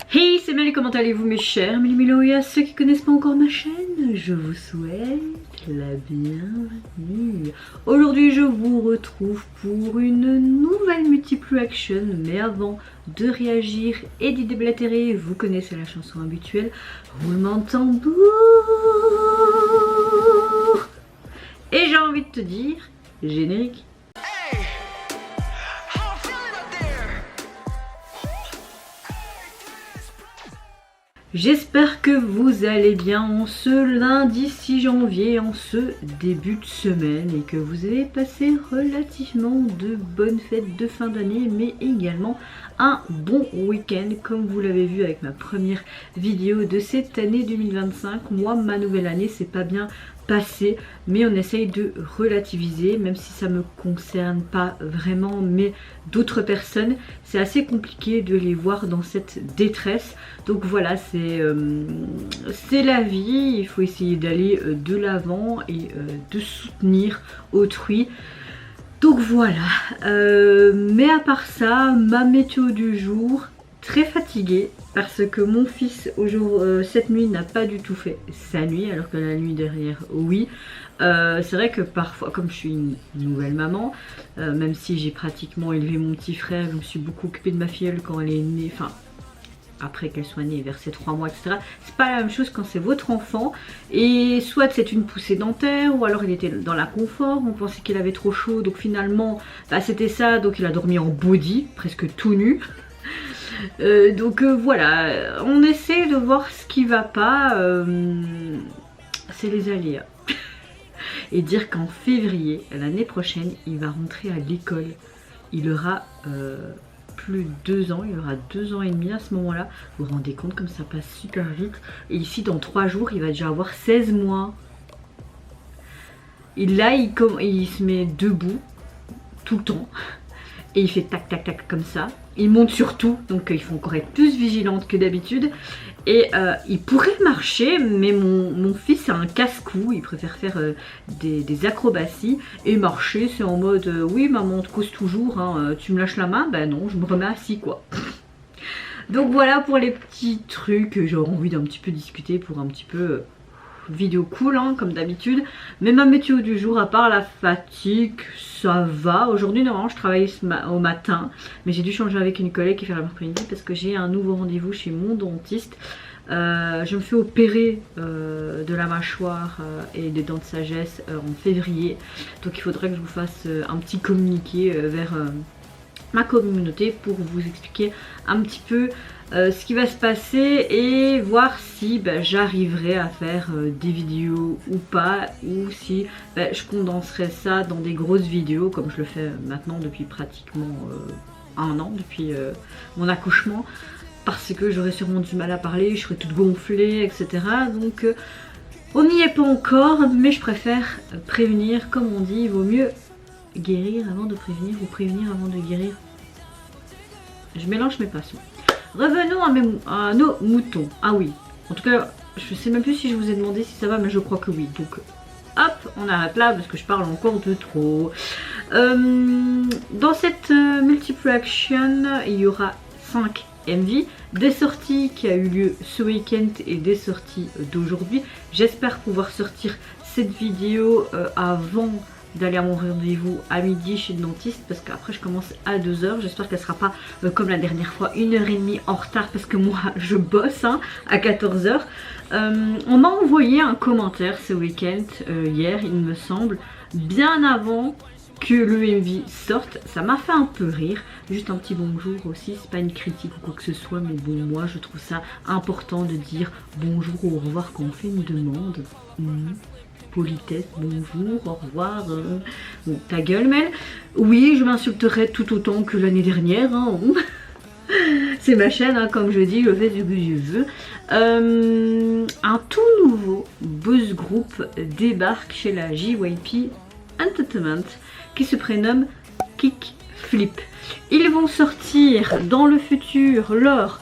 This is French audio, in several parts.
Hey, c'est Mel, comment allez-vous mes chers Mélimilo, et à ceux qui connaissent pas encore ma chaîne, je vous souhaite la bienvenue. Aujourd'hui je vous retrouve pour une nouvelle multiple action, mais avant de réagir et d'y déblatérer, vous connaissez la chanson habituelle, roulement de tambour. Et j'ai envie de te dire, générique. J'espère que vous allez bien en ce lundi 6 janvier, en ce début de semaine, et que vous avez passé relativement de bonnes fêtes de fin d'année, mais également un bon week-end, comme vous l'avez vu avec ma première vidéo de cette année 2025. Moi, ma nouvelle année, c'est pas bien passé, mais on essaye de relativiser, même si ça me concerne pas vraiment, mais d'autres personnes, c'est assez compliqué de les voir dans cette détresse. Donc voilà, c'est la vie, il faut essayer d'aller de l'avant et de soutenir autrui. Donc voilà, mais à part ça, ma météo du jour, très fatiguée parce que mon fils cette nuit n'a pas du tout fait sa nuit, alors que la nuit derrière, oui. C'est vrai que parfois, comme je suis une nouvelle maman, même si j'ai pratiquement élevé mon petit frère, je me suis beaucoup occupée de ma filleule quand elle est née, enfin après qu'elle soit née, vers ses 3 mois, etc. C'est pas la même chose quand c'est votre enfant, et soit c'est une poussée dentaire, ou alors il était dans l'inconfort, on pensait qu'il avait trop chaud, donc finalement bah, c'était ça, donc il a dormi en body, presque tout nu. Voilà, on essaie de voir ce qui va pas, c'est les aléas. Et dire qu'en février, l'année prochaine, il va rentrer à l'école. Il aura plus de 2 ans, il aura 2 ans et demi à ce moment-là. Vous vous rendez compte comme ça passe super vite. Et ici, dans 3 jours, il va déjà avoir 16 mois. Et là, il se met debout tout le temps. Et il fait tac tac tac comme ça. Il monte sur tout, donc il faut encore être plus vigilante que d'habitude. Et il pourrait marcher, mais mon fils a un casse-cou, il préfère faire des acrobaties. Et marcher, c'est en mode oui maman, on te cause toujours, hein, tu me lâches la main, ben non, je me remets assis quoi. Donc voilà pour les petits trucs, j'aurais envie d'un petit peu discuter pour un petit peu... vidéo cool hein, comme d'habitude, mais ma météo du jour, à part la fatigue, ça va. Aujourd'hui normalement je travaille au matin, mais j'ai dû changer avec une collègue qui fait l'après-midi parce que j'ai un nouveau rendez-vous chez mon dentiste. Je me fais opérer de la mâchoire et des dents de sagesse en février, donc il faudrait que je vous fasse un petit communiqué vers ma communauté pour vous expliquer un petit peu ce qui va se passer et voir si j'arriverai à faire des vidéos ou pas, ou si je condenserai ça dans des grosses vidéos comme je le fais maintenant depuis pratiquement 1 an, depuis mon accouchement, parce que j'aurais sûrement du mal à parler, je serais toute gonflée, etc. Donc on n'y est pas encore, mais je préfère prévenir, comme on dit, il vaut mieux guérir avant de prévenir ou prévenir avant de guérir. Je mélange mes passions. Revenons à nos moutons. Ah oui, en tout cas, je sais même plus si je vous ai demandé si ça va, mais je crois que oui. Donc hop, on arrête là parce que je parle encore de trop. Dans cette multiple action, il y aura 5 MV, des sorties qui a eu lieu ce week-end et des sorties d'aujourd'hui. J'espère pouvoir sortir cette vidéo avant d'aller à mon rendez-vous à midi chez le dentiste, parce qu'après je commence à 2 h. J'espère qu'elle sera pas comme la dernière fois 1h30 en retard, parce que moi je bosse hein, à 14 h. On m'a envoyé un commentaire ce week-end, hier il me semble, bien avant que le MV sorte. Ça m'a fait un peu rire, juste un petit bonjour aussi, c'est pas une critique ou quoi que ce soit, mais bon, moi je trouve ça important de dire bonjour ou au revoir quand on fait une demande. Politesse, bonjour, au revoir, bon, ta gueule Mel. Oui, je m'insulterai tout autant que l'année dernière, hein. C'est ma chaîne, hein, comme je dis, je fais ce que je veux. Un tout nouveau buzz group débarque chez la JYP Entertainment qui se prénomme Kickflip. Ils vont sortir dans le futur leur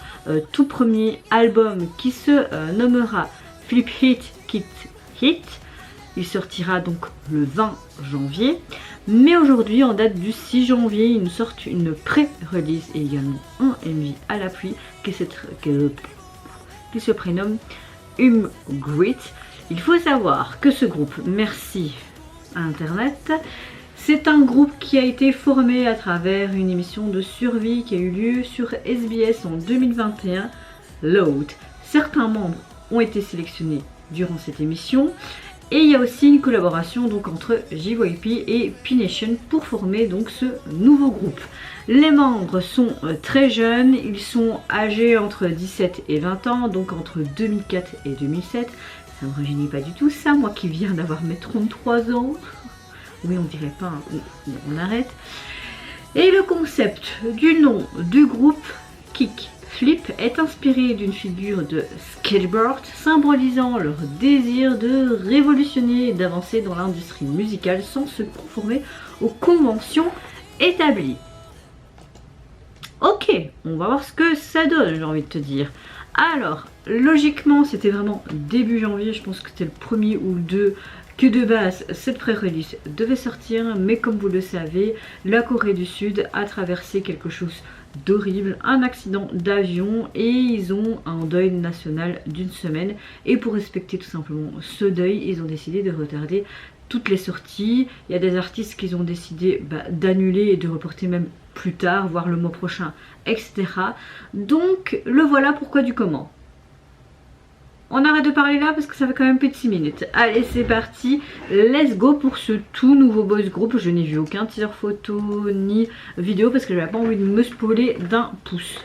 tout premier album qui se nommera Flip Hit Kick Hit. Il sortira donc le 20 janvier. Mais aujourd'hui, en date du 6 janvier, ils nous sortent une pré-release et également un MV à l'appui qui se prénomme Grit. Il faut savoir que ce groupe, merci à Internet, c'est un groupe qui a été formé à travers une émission de survie qui a eu lieu sur SBS en 2021, Load. Certains membres ont été sélectionnés durant cette émission et il y a aussi une collaboration donc entre JYP et P-Nation pour former donc ce nouveau groupe. Les membres sont très jeunes, ils sont âgés entre 17 et 20 ans, donc entre 2004 et 2007. Ça ne me rajeunit pas du tout ça, moi qui viens d'avoir mes 33 ans. Oui, on dirait pas, hein. On arrête. Et le concept du nom du groupe Kick Flip est inspiré d'une figure de skateboard symbolisant leur désir de révolutionner et d'avancer dans l'industrie musicale sans se conformer aux conventions établies. Ok, on va voir ce que ça donne, j'ai envie de te dire. Alors, logiquement, c'était vraiment début janvier, je pense que c'était le 1er ou le 2 que de base, cette pré-release devait sortir, mais comme vous le savez, la Corée du Sud a traversé quelque chose d'horrible, un accident d'avion, et ils ont un deuil national d'une semaine, et pour respecter tout simplement ce deuil, ils ont décidé de retarder toutes les sorties. Il y a des artistes qui ont décidé d'annuler et de reporter même plus tard, voire le mois prochain, etc. Donc le voilà pourquoi du comment. On arrête de parler là parce que ça fait quand même plus de 6 minutes. Allez, c'est parti. Let's go pour ce tout nouveau boys group. Je n'ai vu aucun teaser photo ni vidéo parce que j'avais pas envie de me spoiler d'un pouce.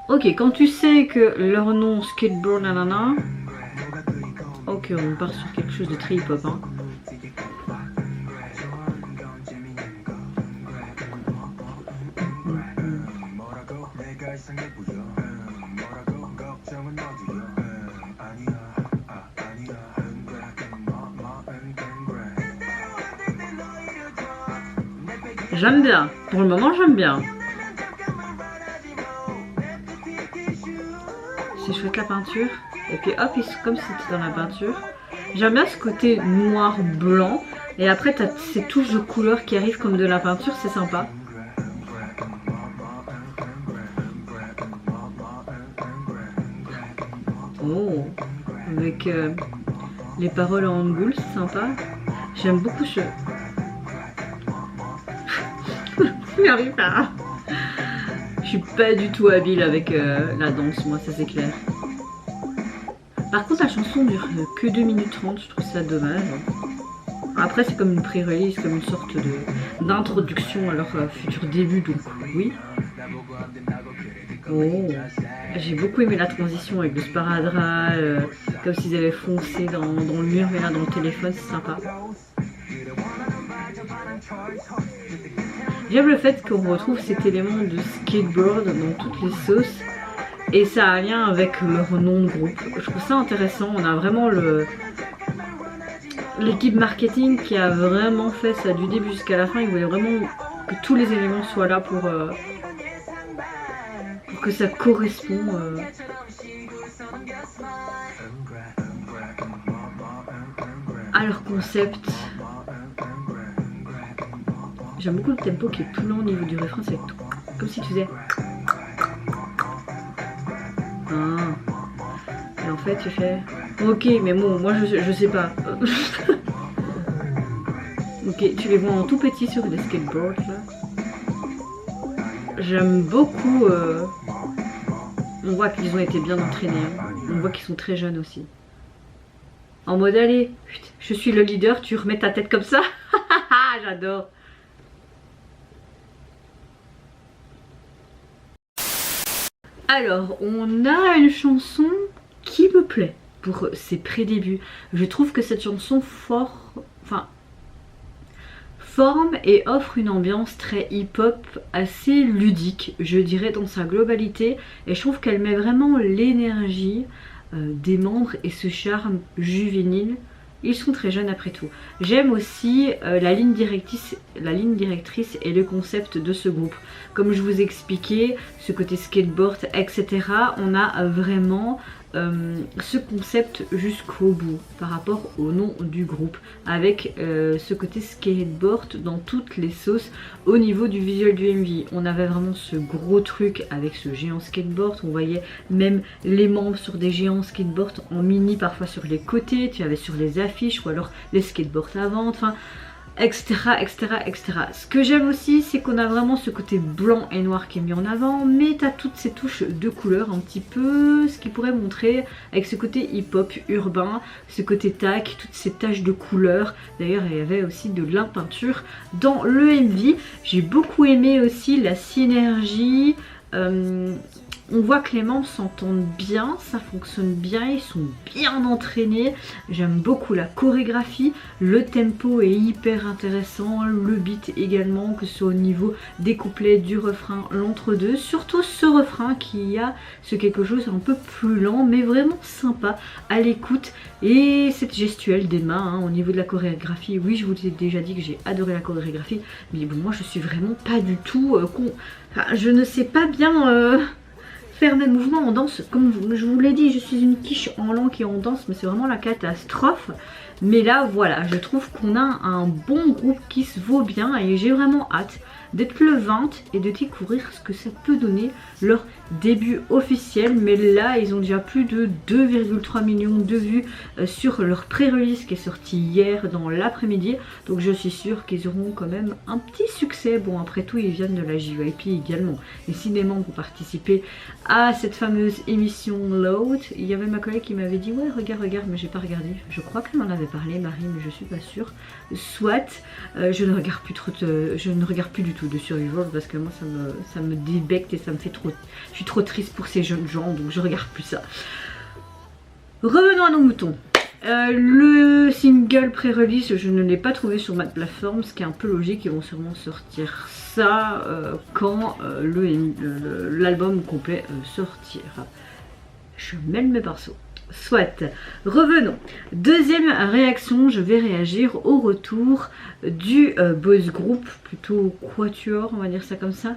Ok, quand tu sais que leur nom skateboard nanana. Ok, on part sur quelque chose de très hip hop, hein. J'aime bien, pour le moment j'aime bien. C'est chouette la peinture. Et puis hop, comme si c'était dans la peinture. J'aime bien ce côté noir-blanc. Et après t'as ces touches de couleurs qui arrivent comme de la peinture, c'est sympa. Oh, avec les paroles en hangoul, c'est sympa. J'aime beaucoup ce... Je n'y arrive pas. Je suis pas du tout habile avec la danse, moi, ça c'est clair. Par contre, la chanson dure que 2 minutes 30, je trouve ça dommage. Après, c'est comme une pré-release, comme une sorte d'introduction à leur futur début, donc oui. Oh, j'ai beaucoup aimé la transition avec le sparadrap, comme s'ils avaient foncé dans le mur, mais là dans le téléphone, c'est sympa. J'aime le fait qu'on retrouve cet élément de skateboard dans toutes les sauces et ça a un lien avec leur nom de groupe. Je trouve ça intéressant, on a vraiment l'équipe marketing qui a vraiment fait ça du début jusqu'à la fin. Ils voulaient vraiment que tous les éléments soient là pour que ça corresponde à leur concept. J'aime beaucoup le tempo qui est plus lent au niveau du refrain, c'est comme si tu faisais... Ah. Et en fait tu fais... Ok, mais bon, moi je sais pas. Ok, tu les vois en tout petit sur des skateboards là. J'aime beaucoup... On voit qu'ils ont été bien entraînés. On voit qu'ils sont très jeunes aussi. En mode allez, je suis le leader, tu remets ta tête comme ça. J'adore. Alors, on a une chanson qui me plaît pour ses pré-débuts. Je trouve que cette chanson forme et offre une ambiance très hip-hop assez ludique, je dirais, dans sa globalité. Et je trouve qu'elle met vraiment l'énergie des membres et ce charme juvénile. Ils sont très jeunes après tout. J'aime aussi la ligne directrice et le concept de ce groupe. Comme je vous expliquais, ce côté skateboard, etc. On a vraiment ce concept jusqu'au bout par rapport au nom du groupe, avec ce côté skateboard dans toutes les sauces. Au niveau du visuel du MV, on avait vraiment ce gros truc avec ce géant skateboard, on voyait même les membres sur des géants skateboards en mini parfois sur les côtés, tu avais sur les affiches ou alors les skateboards à vendre, enfin etc, etc, etc. Ce que j'aime aussi, c'est qu'on a vraiment ce côté blanc et noir qui est mis en avant, mais tu as toutes ces touches de couleurs un petit peu, ce qui pourrait montrer avec ce côté hip-hop urbain, ce côté tac, toutes ces taches de couleurs. D'ailleurs, il y avait aussi de la peinture dans le MV. J'ai beaucoup aimé aussi la synergie. On voit que les membres s'entendent bien, ça fonctionne bien, ils sont bien entraînés. J'aime beaucoup la chorégraphie, le tempo est hyper intéressant, le beat également, que ce soit au niveau des couplets, du refrain, l'entre-deux. Surtout ce refrain qui a ce quelque chose un peu plus lent, mais vraiment sympa à l'écoute. Et cette gestuelle des mains, au niveau de la chorégraphie, oui, je vous ai déjà dit que j'ai adoré la chorégraphie, mais bon, moi je suis vraiment pas du tout... je ne sais pas bien... faire mes mouvements en danse, comme je vous l'ai dit, je suis une quiche en langue et en danse, mais c'est vraiment la catastrophe. Mais là voilà, je trouve qu'on a un bon groupe qui se vaut bien et j'ai vraiment hâte d'être le 20 et de découvrir ce que ça peut donner leur début officiel. Mais là ils ont déjà plus de 2,3 millions de vues sur leur pré-release qui est sorti hier dans l'après-midi, donc je suis sûre qu'ils auront quand même un petit succès. Bon, après tout ils viennent de la JYP également, et si des membres ont participé à cette fameuse émission Load, il y avait ma collègue qui m'avait dit ouais regarde, mais j'ai pas regardé, je crois qu'elle m'en avait parlé, Marie, mais je suis pas sûre. Soit je ne regarde plus je ne regarde plus du tout de Survivor parce que moi ça me débecte et ça me fait trop, je suis trop triste pour ces jeunes gens, donc je regarde plus ça. Revenons à nos moutons. Le single pré-release, je ne l'ai pas trouvé sur ma plateforme, ce qui est un peu logique, ils vont sûrement sortir ça quand l'album complet sortira. Je mêle mes pinceaux. Soit, revenons. Deuxième réaction, je vais réagir au retour du boys group, plutôt quatuor, on va dire ça comme ça.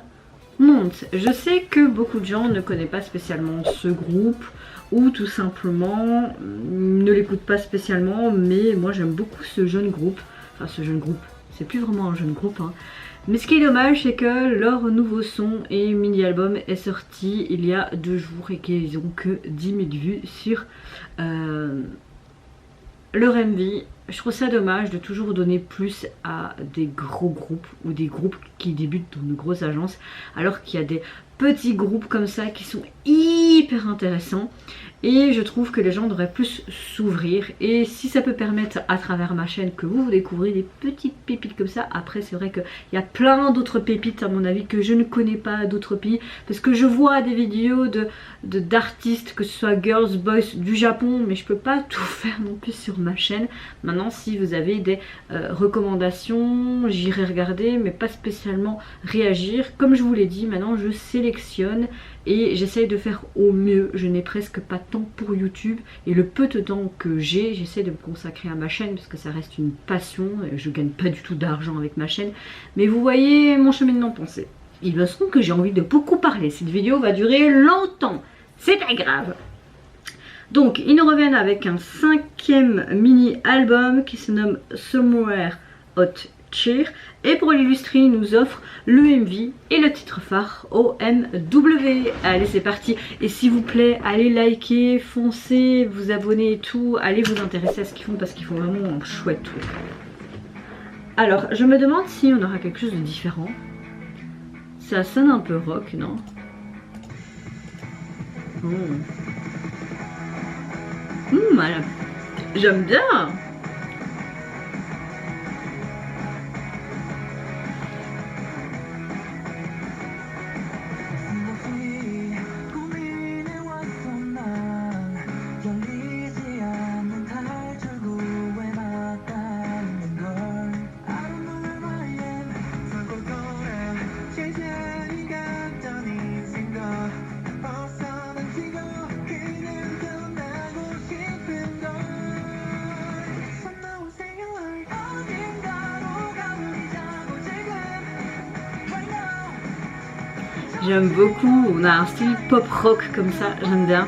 Monte. Je sais que beaucoup de gens ne connaissent pas spécialement ce groupe, ou tout simplement ne l'écoutent pas spécialement, mais moi j'aime beaucoup ce jeune groupe. Enfin ce jeune groupe, c'est plus vraiment un jeune groupe, hein. Mais ce qui est dommage, c'est que leur nouveau son et mini-album est sorti il y a 2 jours et qu'ils ont que 10 000 vues sur leur MV. Je trouve ça dommage de toujours donner plus à des gros groupes ou des groupes qui débutent dans de grosses agences, alors qu'il y a des petits groupes comme ça qui sont hyper intéressants. Et je trouve que les gens devraient plus s'ouvrir. Et si ça peut permettre à travers ma chaîne que vous découvrez des petites pépites comme ça. Après c'est vrai qu'il y a plein d'autres pépites à mon avis que je ne connais pas d'autres pays. Parce que je vois des vidéos d'artistes, que ce soit girls, boys du Japon. Mais je peux pas tout faire non plus sur ma chaîne. Maintenant si vous avez des recommandations, j'irai regarder. Mais pas spécialement réagir. Comme je vous l'ai dit, maintenant je sélectionne. Et j'essaye de faire au mieux. Je n'ai presque pas de temps pour YouTube. Et le peu de temps que j'ai, j'essaie de me consacrer à ma chaîne parce que ça reste une passion. Je gagne pas du tout d'argent avec ma chaîne. Mais vous voyez mon cheminement de pensée. Il me semble que j'ai envie de beaucoup parler. Cette vidéo va durer longtemps. C'est pas grave. Donc ils nous reviennent avec un 5e mini-album qui se nomme Somewhere Hot Cheer. Et pour l'illustrer, il nous offre le MV et le titre phare OMW. Allez, c'est parti. Et s'il vous plaît, allez liker, foncez, vous abonner et tout. Allez vous intéresser à ce qu'ils font parce qu'ils font vraiment un chouette truc. Alors, je me demande si on aura quelque chose de différent. Ça sonne un peu rock, non? J'aime bien. J'aime beaucoup, on a un style pop rock comme ça, j'aime bien.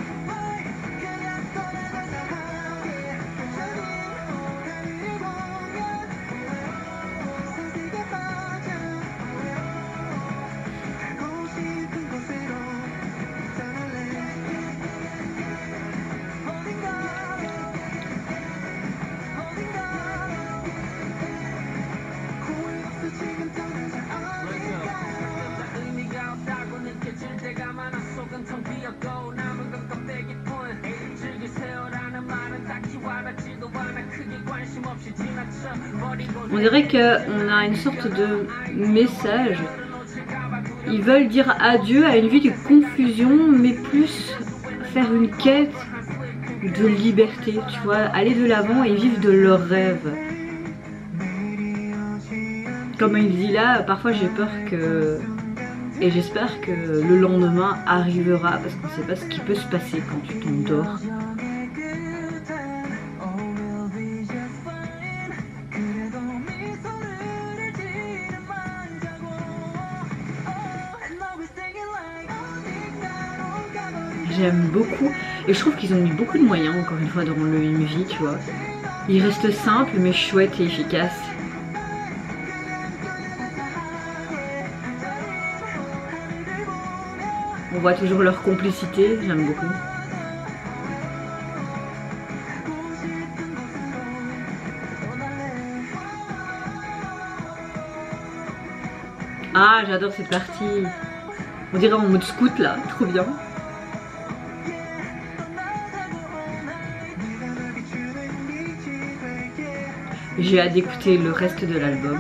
On dirait qu'on a une sorte de message. Ils veulent dire adieu à une vie de confusion, mais plus faire une quête de liberté, tu vois, aller de l'avant et vivre de leurs rêves. Comme il dit là, parfois j'ai peur que... Et j'espère que le lendemain arrivera, parce qu'on ne sait pas ce qui peut se passer quand tu t'endors. J'aime beaucoup, et je trouve qu'ils ont mis beaucoup de moyens, encore une fois, dans le MV, tu vois. Il reste simple, mais chouette et efficace. On voit toujours leur complicité, j'aime beaucoup. Ah, j'adore cette partie. On dirait en mode scout là, trop bien. J'ai hâte d'écouter le reste de l'album.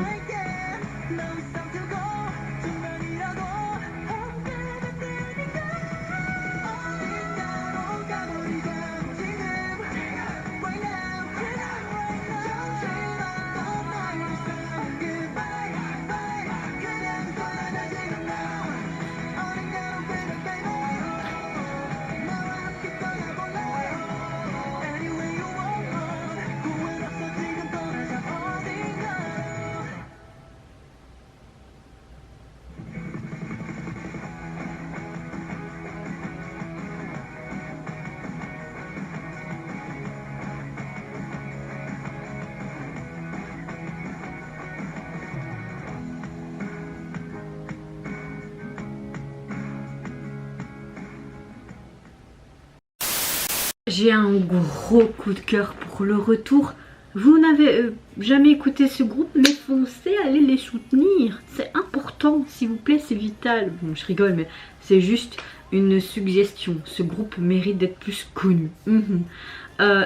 J'ai un gros coup de cœur pour le retour. Vous n'avez jamais écouté ce groupe, mais foncez, allez les soutenir. C'est important, s'il vous plaît, c'est vital. Bon, je rigole, mais c'est juste une suggestion. Ce groupe mérite d'être plus connu.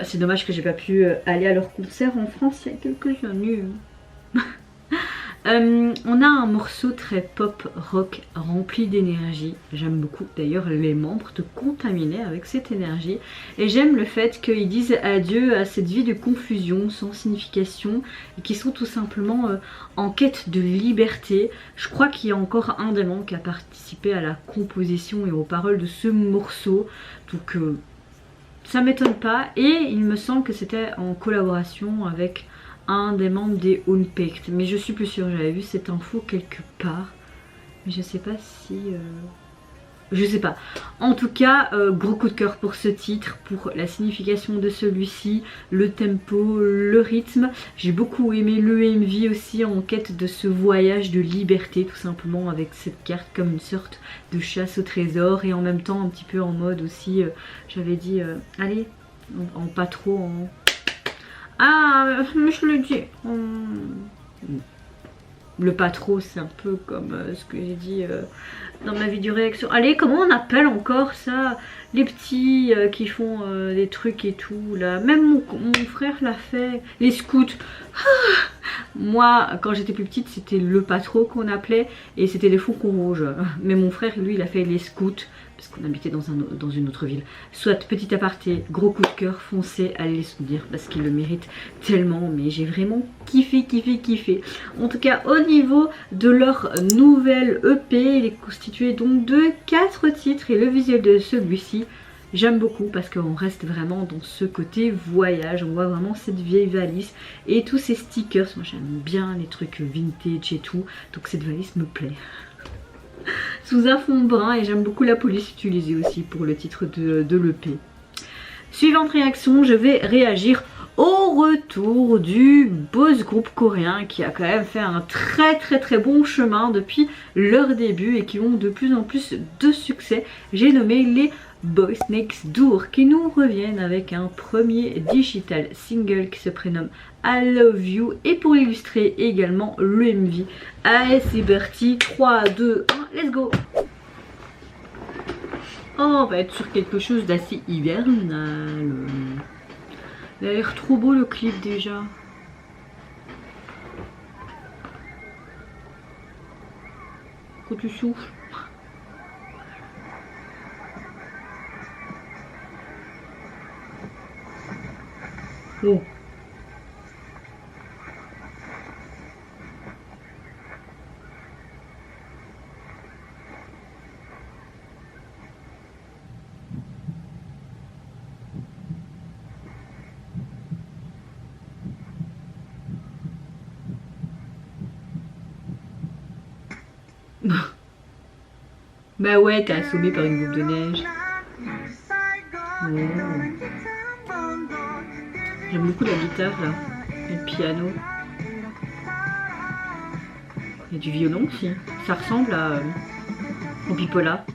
C'est dommage que j'ai pas pu aller à leur concert en France il y a quelques années. On a un morceau très pop rock rempli d'énergie. J'aime beaucoup d'ailleurs les membres te contaminer avec cette énergie. Et j'aime le fait qu'ils disent adieu à cette vie de confusion sans signification et qui sont tout simplement en quête de liberté. Je crois qu'il y a encore un des membres qui a participé à la composition et aux paroles de ce morceau. Donc ça m'étonne pas. Et il me semble que c'était en collaboration avec un des membres des Unpicked, mais je suis plus sûre, j'avais vu cette info quelque part, mais je sais pas si... je sais pas. En tout cas, gros coup de cœur pour ce titre, pour la signification de celui-ci, le tempo, le rythme. J'ai beaucoup aimé le MV aussi en quête de ce voyage de liberté, tout simplement, avec cette carte comme une sorte de chasse au trésor, et en même temps un petit peu en mode aussi, j'avais dit, allez, en pas trop, en... Ah, mais je le dis. Le pas trop, c'est un peu comme ce que j'ai dit dans ma vidéo réaction. Allez, comment on appelle encore ça? Les petits qui font des trucs et tout là. Même mon frère l'a fait. Les scouts. Ah, moi, quand j'étais plus petite, c'était le pas trop qu'on appelait. Et c'était les faucons rouges. Mais mon frère, lui, il a fait les scouts. Parce qu'on habitait dans une autre ville. Soit petit aparté, gros coup de cœur, foncez, allez les soutenir parce qu'ils le méritent tellement. Mais j'ai vraiment kiffé. En tout cas, au niveau de leur nouvelle EP, il est constitué donc de 4 titres. Et le visuel de celui-ci, j'aime beaucoup parce qu'on reste vraiment dans ce côté voyage. On voit vraiment cette vieille valise et tous ces stickers. Moi j'aime bien les trucs vintage et tout. Donc cette valise me plaît. Sous un fond brun, et j'aime beaucoup la police utilisée aussi pour le titre de l'EP. Suivante réaction, je vais réagir au retour du boss groupe coréen qui a quand même fait un très bon chemin depuis leur début et qui ont de plus en plus de succès. J'ai nommé les Boys Next Door qui nous reviennent avec un premier digital single qui se prénomme I Love You, et pour illustrer également le MV. Allez, c'est parti, 3, 2, 1, let's go. Oh, on va être sur quelque chose d'assez hivernal. Il a l'air trop beau le clip déjà. tu souffles. Oh. Bah ouais, t'es assommé par une boule de neige. Oh. J'aime beaucoup la guitare là, et le piano. Il y a du violon aussi. Ça ressemble à au pipola.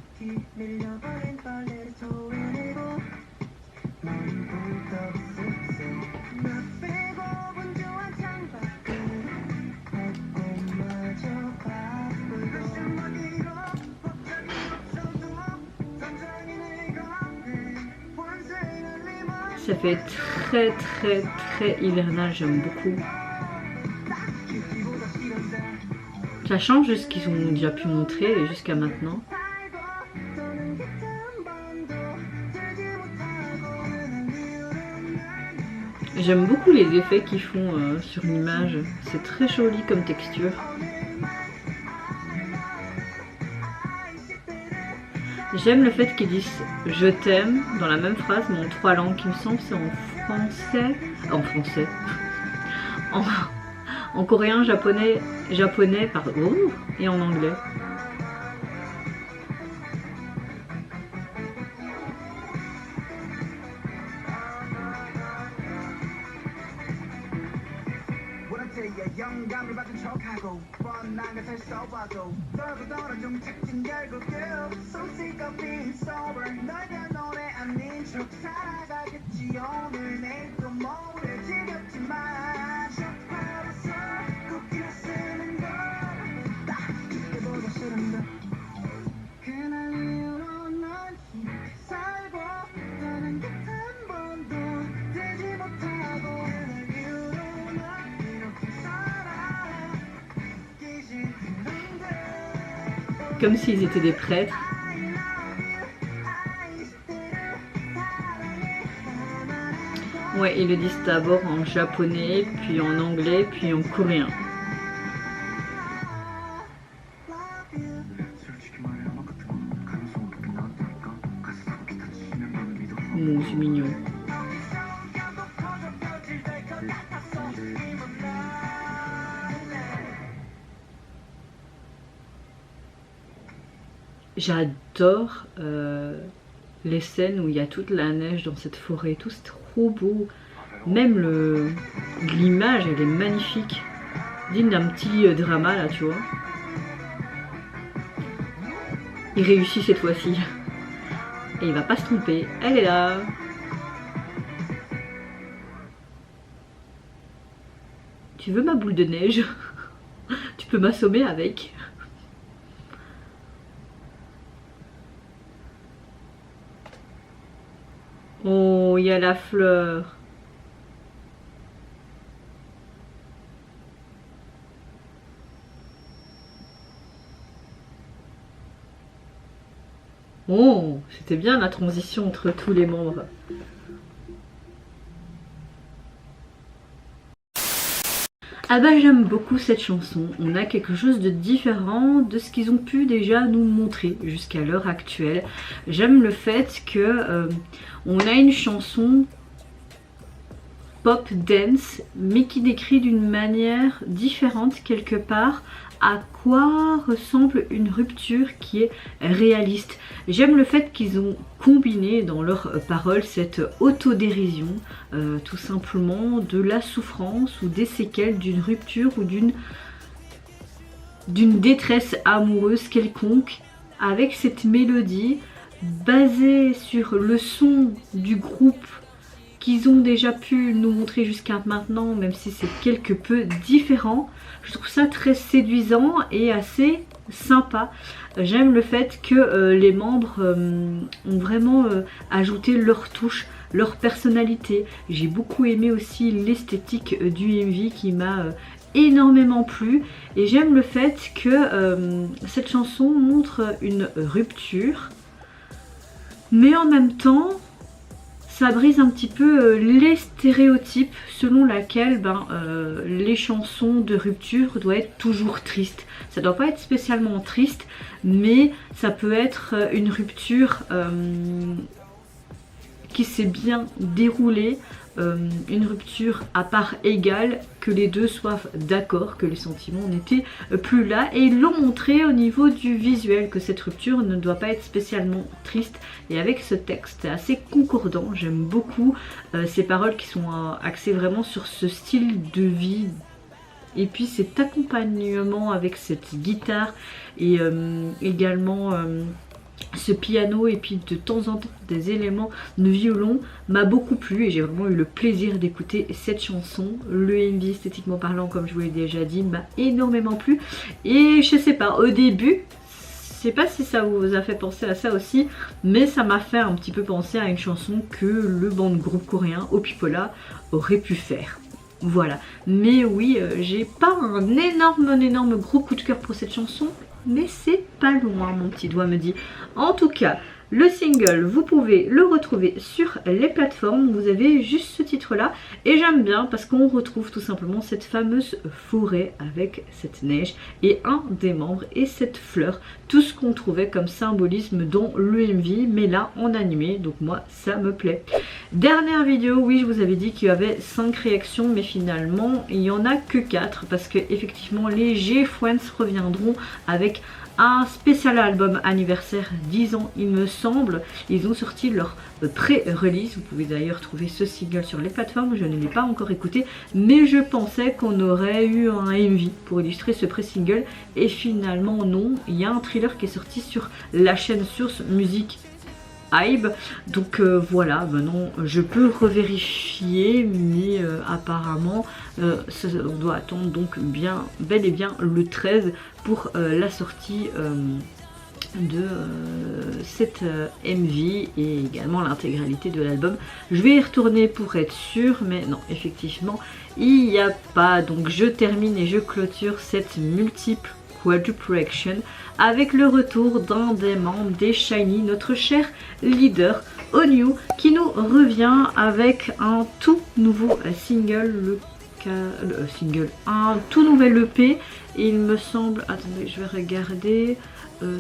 Ça fait très hivernal, j'aime beaucoup. Ça change de ce qu'ils ont déjà pu montrer jusqu'à maintenant. J'aime beaucoup les effets qu'ils font sur l'image. C'est très joli comme texture. J'aime le fait qu'ils disent « je t'aime » dans la même phrase, mais en 3 langues. Il me semble c'est en français, en coréen, japonais et en anglais. Comme s'ils étaient des prêtres. Ouais, ils le disent d'abord en japonais, puis en anglais, puis en coréen. Oh, c'est mignon. J'adore les scènes où il y a toute la neige dans cette forêt et tout, c'est trop beau. Même l'image, elle est magnifique. Digne d'un petit drama là, tu vois. Il réussit cette fois-ci. Et il va pas se tromper. Elle est là. Tu veux ma boule de neige? Tu peux m'assommer avec. Oh, il y a la fleur. Oh, c'était bien la transition entre tous les membres. Ah bah j'aime beaucoup cette chanson, on a quelque chose de différent de ce qu'ils ont pu déjà nous montrer jusqu'à l'heure actuelle. J'aime le fait que on a une chanson pop dance mais qui décrit d'une manière différente quelque part à quoi ressemble une rupture qui est réaliste. J'aime le fait qu'ils ont combiné dans leurs paroles cette autodérision, tout simplement de la souffrance ou des séquelles d'une rupture ou d'une détresse amoureuse quelconque, avec cette mélodie basée sur le son du groupe qu'ils ont déjà pu nous montrer jusqu'à maintenant, même si c'est quelque peu différent. Je trouve ça très séduisant et assez sympa. J'aime le fait que les membres ont vraiment ajouté leur touche, leur personnalité. J'ai beaucoup aimé aussi l'esthétique du MV qui m'a énormément plu et j'aime le fait que cette chanson montre une rupture, mais en même temps ça brise un petit peu les stéréotypes selon laquelle les chansons de rupture doivent être toujours tristes. Ça doit pas être spécialement triste, mais ça peut être une rupture qui s'est bien déroulée, une rupture à part égale, que les deux soient d'accord, que les sentiments n'étaient plus là, et ils l'ont montré au niveau du visuel, que cette rupture ne doit pas être spécialement triste. Et avec ce texte assez concordant, j'aime beaucoup ces paroles qui sont axées vraiment sur ce style de vie, et puis cet accompagnement avec cette guitare et également ce piano, et puis de temps en temps des éléments de violon m'a beaucoup plu et j'ai vraiment eu le plaisir d'écouter cette chanson. Le MV esthétiquement parlant, comme je vous l'ai déjà dit, m'a énormément plu et je sais pas, au début, je sais pas si ça vous a fait penser à ça aussi, mais ça m'a fait un petit peu penser à une chanson que le band groupe coréen Opipola aurait pu faire. Voilà, mais oui, j'ai pas un énorme gros coup de cœur pour cette chanson, mais c'est pas loin, mon petit doigt me dit. En tout cas, le single, vous pouvez le retrouver sur les plateformes. Vous avez juste ce titre là et j'aime bien parce qu'on retrouve tout simplement cette fameuse forêt avec cette neige et un des membres et cette fleur, tout ce qu'on trouvait comme symbolisme dans le MV, mais là en animé, donc moi ça me plaît. Dernière vidéo, oui, je vous avais dit qu'il y avait 5 réactions, mais finalement il n'y en a que 4 parce que effectivement les G-Friends reviendront avec un spécial album anniversaire 10 ans il me semble. Ils ont sorti leur pré-release, vous pouvez d'ailleurs trouver ce single sur les plateformes, je ne l'ai pas encore écouté, mais je pensais qu'on aurait eu un MV pour illustrer ce pré-single et finalement non, il y a un thriller qui est sorti sur la chaîne Source Music Hybe, donc voilà, maintenant je peux revérifier, mais apparemment on doit attendre donc bel et bien le 13 pour la sortie de cette MV et également l'intégralité de l'album. Je vais y retourner pour être sûre, mais non, effectivement il n'y a pas, donc je termine et je clôture cette multiple quadruple avec le retour d'un des membres des SHINee, notre cher leader Onyu, qui nous revient avec un tout nouveau single, un tout nouvel EP, et il me semble, attendez je vais regarder,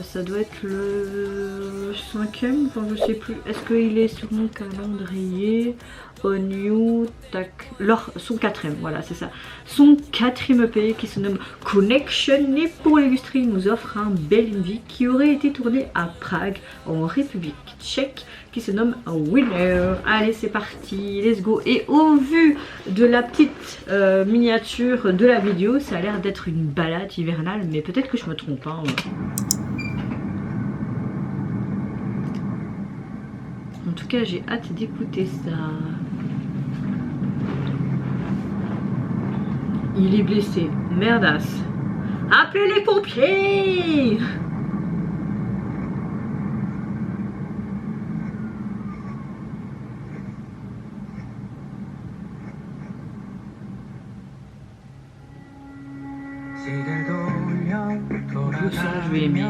ça doit être le 5e, enfin je sais plus, est-ce qu'il est sur mon calendrier? Onyu, tac, son 4e, voilà c'est ça, son 4e EP qui se nomme Connection, et pour l'illustrer il nous offre un bel MV qui aurait été tourné à Prague en République tchèque, qui se nomme Winner. Allez c'est parti, let's go. Et au vu de la petite miniature de la vidéo, ça a l'air d'être une balade hivernale, mais peut-être que je me trompe hein. En tout cas j'ai hâte d'écouter ça. Il est blessé, merdasse. Appelez les pompiers! Je sens que je vais aimer.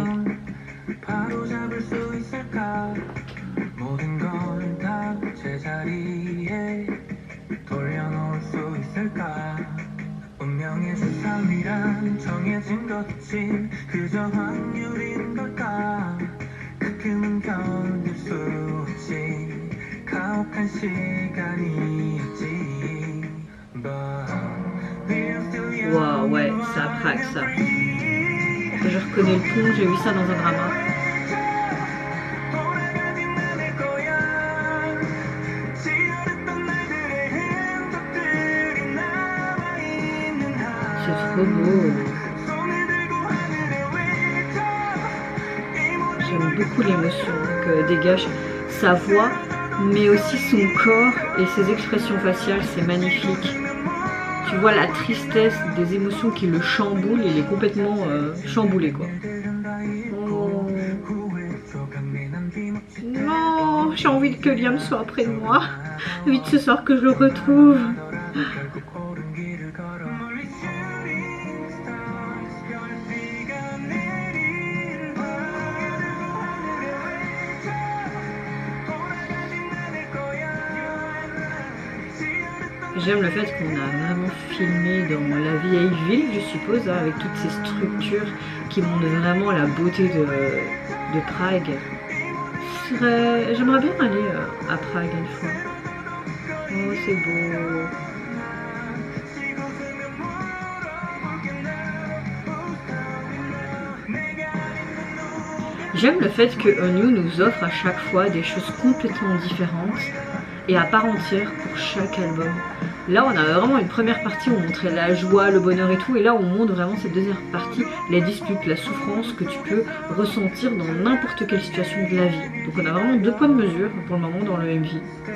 Wow, ouais, ça Prague ça. Je reconnais le ton, j'ai vu ça dans un drama. C'est trop beau. J'aime beaucoup l'émotion que dégage sa voix, mais aussi son corps et ses expressions faciales, c'est magnifique. Tu vois la tristesse des émotions qui le chamboulent, il est complètement chamboulé quoi. Oh. Non, j'ai envie que Liam soit près de moi. Vite ce soir que je le retrouve. J'aime le fait qu'on a vraiment filmé dans la vieille ville, je suppose, hein, avec toutes ces structures qui montrent vraiment la beauté de Prague. J'aimerais bien aller à Prague une fois. Oh, c'est beau. J'aime le fait que ONU nous offre à chaque fois des choses complètement différentes et à part entière pour chaque album. Là on a vraiment une première partie où on montrait la joie, le bonheur et tout, et là on montre vraiment cette deuxième partie, les disputes, la souffrance que tu peux ressentir dans n'importe quelle situation de la vie. Donc on a vraiment 2 points de mesure pour le moment dans le MV,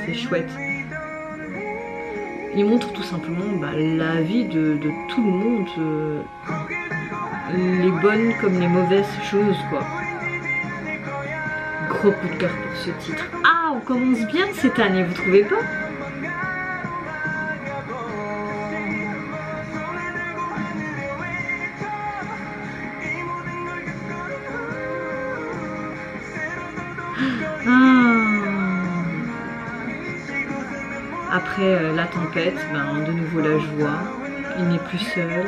c'est chouette. Il montre tout simplement la vie de tout le monde, les bonnes comme les mauvaises choses quoi. Gros coup de cœur pour ce titre. Ah, on commence bien cette année, vous trouvez pas? Après la tempête, de nouveau la joie. Il n'est plus seul.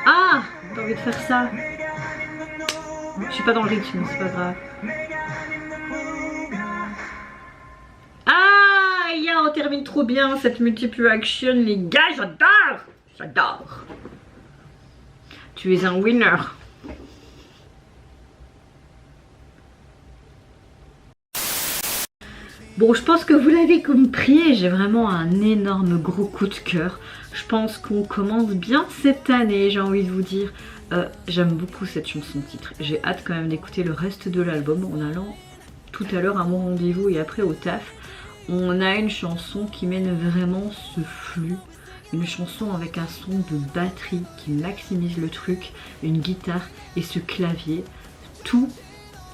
Ah, t'as envie de faire ça? Je suis pas dans le rythme, c'est pas grave. Ah, on termine trop bien cette multiple action, les gars, j'adore. J'adore. Tu es un winner. Bon, je pense que vous l'avez compris, j'ai vraiment un énorme gros coup de cœur. Je pense qu'on commence bien cette année, j'ai envie de vous dire. J'aime beaucoup cette chanson titre. J'ai hâte quand même d'écouter le reste de l'album en allant tout à l'heure à mon rendez-vous et après au taf. On a une chanson qui mène vraiment ce flux. Une chanson avec un son de batterie qui maximise le truc, une guitare et ce clavier. Tout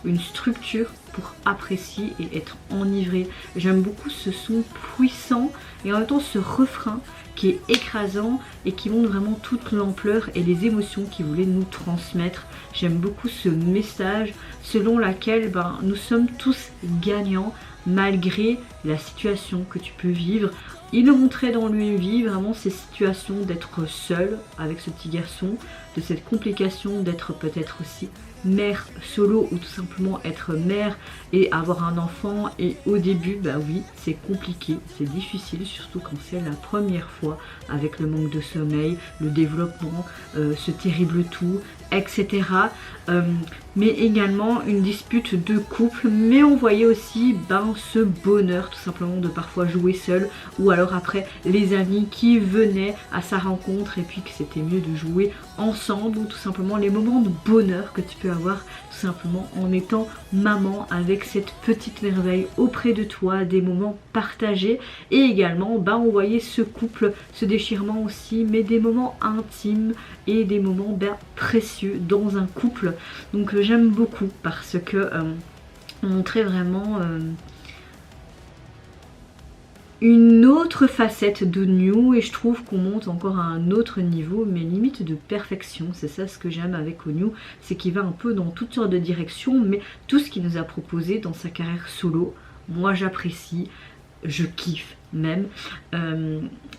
une structure pour apprécier et être enivré. J'aime beaucoup ce son puissant et en même temps ce refrain qui est écrasant et qui montre vraiment toute l'ampleur et les émotions qu'il voulait nous transmettre. J'aime beaucoup ce message selon laquelle nous sommes tous gagnants malgré la situation que tu peux vivre. Il le montrait dans lui vraiment ces situations d'être seul avec ce petit garçon, de cette complication d'être peut-être aussi mère solo ou tout simplement être mère et avoir un enfant. Et au début oui c'est compliqué, c'est difficile, surtout quand c'est la première fois, avec le manque de sommeil, le développement, ce terrible tout, etc. Mais également une dispute de couple, mais on voyait aussi ce bonheur tout simplement de parfois jouer seul, ou alors après les amis qui venaient à sa rencontre et puis que c'était mieux de jouer ensemble, ou tout simplement les moments de bonheur que tu peux avoir tout simplement en étant maman avec cette petite merveille auprès de toi, des moments partagés. Et également on voyait ce couple, ce déchirement aussi, mais des moments intimes et des moments précieux dans un couple. Donc j'aime beaucoup parce que on montrait vraiment une autre facette de New, et je trouve qu'on monte encore à un autre niveau, mais limite de perfection. C'est ça ce que j'aime avec New, c'est qu'il va un peu dans toutes sortes de directions, mais tout ce qu'il nous a proposé dans sa carrière solo, moi j'apprécie, je kiffe même.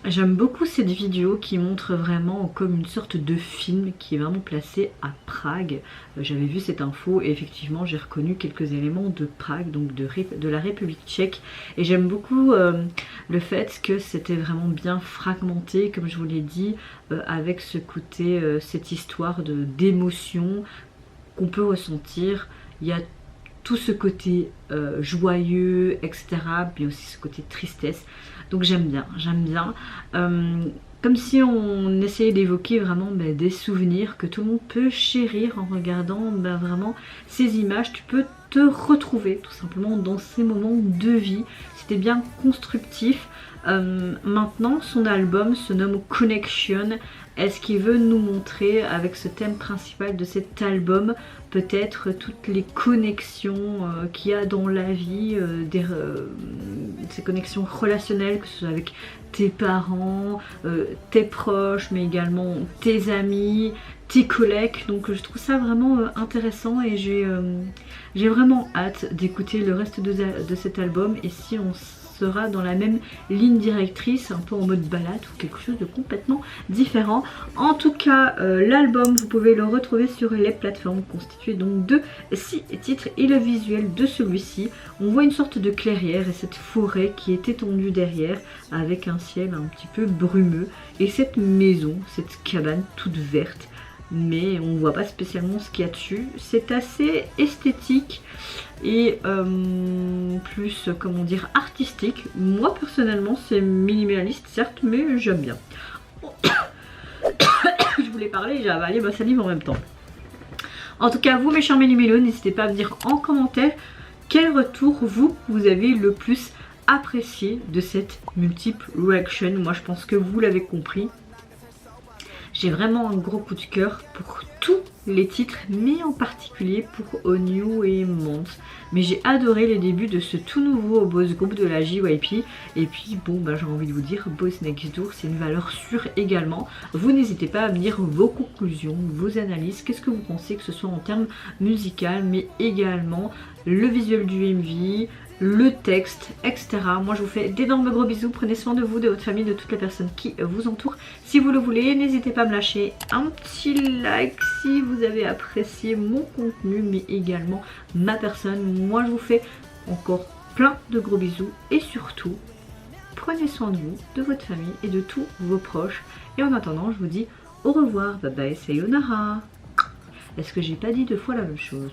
J'aime beaucoup cette vidéo qui montre vraiment comme une sorte de film qui est vraiment placé à Prague. J'avais vu cette info et effectivement j'ai reconnu quelques éléments de Prague, donc de la République tchèque. Et j'aime beaucoup le fait que c'était vraiment bien fragmenté, comme je vous l'ai dit, avec ce côté, cette histoire d'émotion qu'on peut ressentir. Il y a tout ce côté joyeux, etc. Mais aussi ce côté tristesse. Donc j'aime bien, j'aime bien. Comme si on essayait d'évoquer vraiment des souvenirs que tout le monde peut chérir en regardant vraiment ces images. Tu peux te retrouver tout simplement dans ces moments de vie. C'était bien constructif. Maintenant, son album se nomme Connection. Est-ce qu'il veut nous montrer avec ce thème principal de cet album peut-être toutes les connexions qu'il y a dans la vie, ces connexions relationnelles, que ce soit avec tes parents, tes proches, mais également tes amis, tes collègues. Donc je trouve ça vraiment intéressant et j'ai vraiment hâte d'écouter le reste de cet album, et si on sera dans la même ligne directrice, un peu en mode balade ou quelque chose de complètement différent. En tout cas, l'album, vous pouvez le retrouver sur les plateformes, constitué donc de 6 titres, et le visuel de celui-ci, on voit une sorte de clairière et cette forêt qui est étendue derrière avec un ciel un petit peu brumeux et cette maison, cette cabane toute verte, mais on voit pas spécialement ce qu'il y a dessus. C'est assez esthétique et plus, comment dire, artistique. Moi personnellement c'est minimaliste certes, mais j'aime bien. Je voulais parler et j'ai avalé ma salive en même temps. En tout cas, vous mes chers méli-mélos, n'hésitez pas à me dire en commentaire quel retour vous avez le plus apprécié de cette multiple reaction. Moi je pense que vous l'avez compris. J'ai vraiment un gros coup de cœur pour tous les titres, mais en particulier pour Onew et Month. Mais j'ai adoré les débuts de ce tout nouveau boys group de la JYP. Et puis bon, bah, j'ai envie de vous dire, Boys Next Door, c'est une valeur sûre également. Vous n'hésitez pas à me dire vos conclusions, vos analyses, qu'est-ce que vous pensez, que ce soit en termes musical, mais également le visuel du MV, le texte, etc. Moi je vous fais d'énormes gros bisous, prenez soin de vous, de votre famille, de toutes les personnes qui vous entourent. Si vous le voulez, n'hésitez pas à me lâcher un petit like si vous avez apprécié mon contenu, mais également ma personne. Moi je vous fais encore plein de gros bisous et surtout, prenez soin de vous, de votre famille et de tous vos proches. Et en attendant, je vous dis au revoir, bye bye, sayonara. Est-ce que j'ai pas dit 2 fois la même chose ?